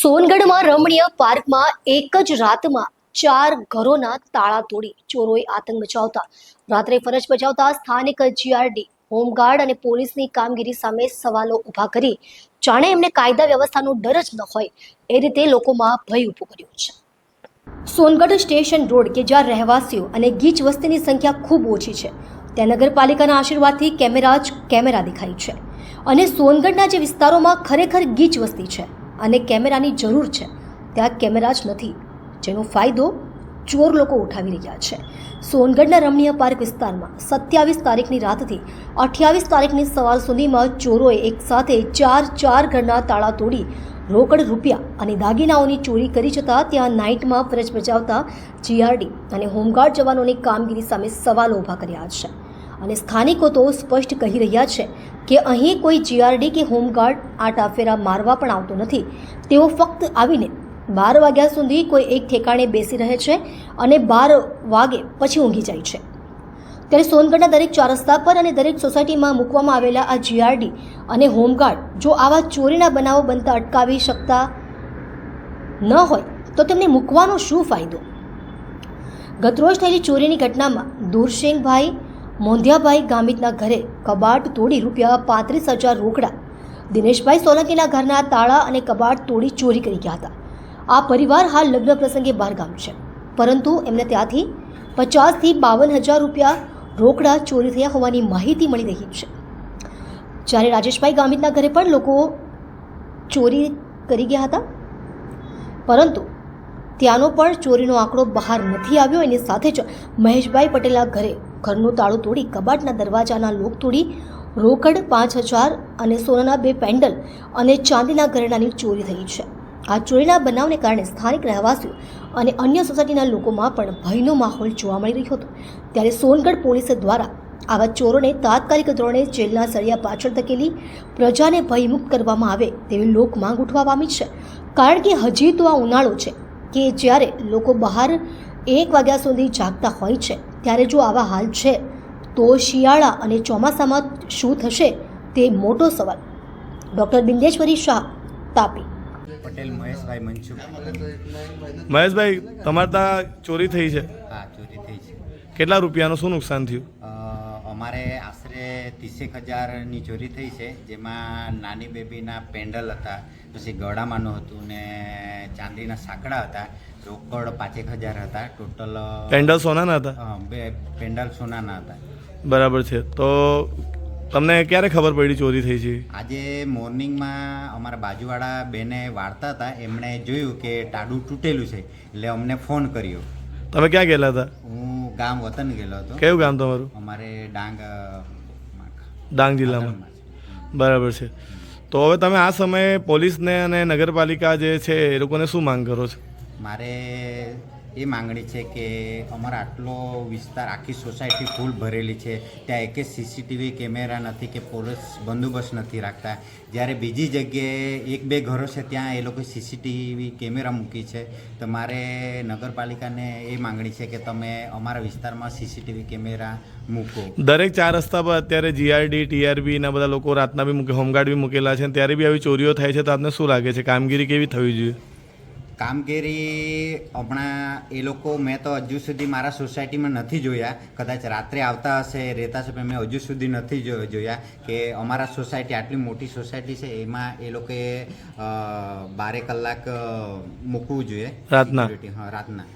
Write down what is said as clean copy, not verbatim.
સોનગઢમાં રમણીય પાર્કમાં એક જ રાતમાં 4 ઘરોના તાળા તોડી ચોરોએ આતંક મચાવતા રાત્રે ફરજ બજાવતા સ્થાનિક જીઆરડી હોમગાર્ડ અને પોલીસની કામગીરી સામે સવાલો ઊભા કરી જાણે એમને કાયદા વ્યવસ્થાનો ડર જ ન હોય એ રીતે લોકોમાં ભય ઊભો કર્યો છે। સોનગઢ સ્ટેશન રોડ કે જ્યાં રહેવાસીઓ અને ગીચ વસ્તીની સંખ્યા ખૂબ ઓછી છે ત્યાં નગરપાલિકાના આશીર્વાદથી કેમેરા દેખાય છે અને સોનગઢના જે વિસ્તારોમાં ખરેખર ગીચ વસ્તી છે અને કેમેરાની જરૂર છે ત્યાં કેમેરા જ નથી, જેનો ફાયદો ચોર લોકો ઉઠાવી રહ્યા છે। સોનગઢના રમણીય પાર્ક વિસ્તારમાં 27 તારીખની રાતથી 28 તારીખની સવાર સુધીમાં ચોરોએ એકસાથે ચાર ઘરના તાળા તોડી રોકડ રૂપિયા અને દાગીનાઓની ચોરી કરી જતા ત્યાં નાઇટમાં ફરજ બજાવતા જીઆરડી અને હોમગાર્ડ જવાનોની કામગીરી સામે સવાલો ઊભા કર્યા છે અને સ્થાનિકો તો સ્પષ્ટ કહી રહ્યા છે કે અહીં કોઈ જીઆરડી કે હોમગાર્ડ આટાફેરા મારવા પણ આવતો નથી। તેઓ ફક્ત આવીને 12 વાગ્યા સુધી કોઈ એક ઠેકાણે બેસી રહે છે અને 12 વાગે પછી ઊંઘી જાય છે। ત્યારે સોનગઢના દરેક 4 રસ્તા પર અને દરેક સોસાયટીમાં મૂકવામાં આવેલા આ જીઆરડી અને હોમગાર્ડ જો આવા ચોરીના બનાવો બનતા અટકાવી શકતા ન હોય તો તેમને મૂકવાનો શું ફાયદો? ગતરોજ થયેલી ચોરીની ઘટનામાં દુરશેંગભાઈ મોંધિયાભાઈ ગામિતના ઘરે કબાટ તોડી રૂપિયા 35,000 રોકડા, દિનેશભાઈ સોલંકીના ઘરના તાળા અને કબાટ તોડી ચોરી કરી ગયા હતા। આ પરિવાર હાલ લગ્ન પ્રસંગે બહારગામ છે, પરંતુ એમને ત્યાંથી 50,000 થી 52,000 રૂપિયા રોકડા ચોરી થયા હોવાની માહિતી મળી રહી છે। જ્યારે રાજેશભાઈ ગામિતના ઘરે પણ લોકો ચોરી કરી ગયા હતા, પરંતુ ત્યાંનો પણ ચોરીનો આંકડો બહાર નથી આવ્યો। એની સાથે જ મહેશભાઈ પટેલના ઘરે ઘરનું તાળું તોડી કબાટના દરવાજાના લોક તોડી રોકડ 5,000 અને સોનાના 2 પેન્ડલ અને ચાંદીના ઘરેણાની ચોરી થઈ છે। આ ચોરીના બનાવને કારણે સ્થાનિક રહેવાસીઓ અને અન્ય સોસાયટીના લોકોમાં પણ ભયનો માહોલ જોવા મળી રહ્યો હતો। ત્યારે સોનગઢ પોલીસ દ્વારા આવા ચોરોને તાત્કાલિક ધોરણે જેલના સળિયા પાછળ ધકેલી પ્રજાને ભયમુક્ત કરવામાં આવે તેવી લોક માંગ ઉઠવા પામી છે, કારણ કે હજી તો આ ઉનાળો છે કે જ્યારે લોકો બહાર 1 વાગ્યા સુધી જાગતા હોય છે, ત્યારે જો આવા હાલ છે તો શિયાળા અને ચોમાસામાં શું થશે તે મોટો સવાલ। ડૉક્ટર બિંદેશ્વરી શાહ, તાપી। પટેલ મહેશભાઈ મનસુખ। મહેશભાઈ, તમારે ત્યાં ચોરી થઈ છે? હા, ચોરી થઈ છે। કેટલા રૂપિયાનું શું નુકસાન થયું? અમારે આશરે 30,000ની ચોરી થઈ છે, જેમાં નાની બેબીના પેન્ડલ હતા, પછી ગળામાંનું હતું ને ચાંદીના સાંકડા હતા, રોકડ 5,000 હતા ટોટલ। પેન્ડલ સોનાના હતા? 2 પેન્ડલ સોનાના હતા। બરાબર છે। તો તમને ક્યારે ખબર પડી ચોરી થઈ છે? આજે મોર્નિંગમાં અમારા બાજુવાળા બેને વાળતા હતા, એમણે જોયું કે ટાડું તૂટેલું છે, એટલે અમને ફોન કર્યો। તમે ક્યાં ગયેલા હતા? હું ગામ વતન ગયેલો હતો। કયું ગામ તમારું? અમારે ડાંગ જિલ્લામાં। બરાબર છે। તો હવે તમે આ સમયે પોલીસને અને નગરપાલિકા જે છે એ લોકોને શું માંગ કરો છો? મારે એ માંગણી છે કે અમારા આટલો વિસ્તાર, આખી સોસાયટી ફૂલ ભરેલી છે, ત્યાં એક સીસીટીવી કેમેરા નથી કે પોલીસ બંદોબસ્ત નથી રાખતા, જ્યારે બીજી જગ્યાએ 1-2 ઘરો છે ત્યાં એ લોકો સીસીટીવી કેમેરા મૂકી છે। તો મારે નગરપાલિકાને એ માંગણી છે કે તમે અમારા વિસ્તારમાં સીસીટીવી કેમેરા મૂકો। દરેક 4 રસ્તા પર અત્યારે જીઆરડી, ટીઆરબી ના બધા લોકો રાતના બી મૂકે, હોમગાર્ડ બી મૂકેલા છે, ત્યારે બી આવી ચોરીઓ થાય છે, તો આપને શું લાગે છે કામગીરી કેવી થવી જોઈએ? કામગીરી હમણાં એ લોકો મેં તો હજુ સુધી મારા સોસાયટીમાં નથી જોયા, કદાચ રાત્રે આવતા હશે, રહેતા હશે, પણ મેં હજુ સુધી નથી જોયા કે અમારા સોસાયટી, આટલી મોટી સોસાયટી છે, એમાં એ લોકોએ 12 કલાક મૂકવું જોઈએ રાતના। હા, રાતના।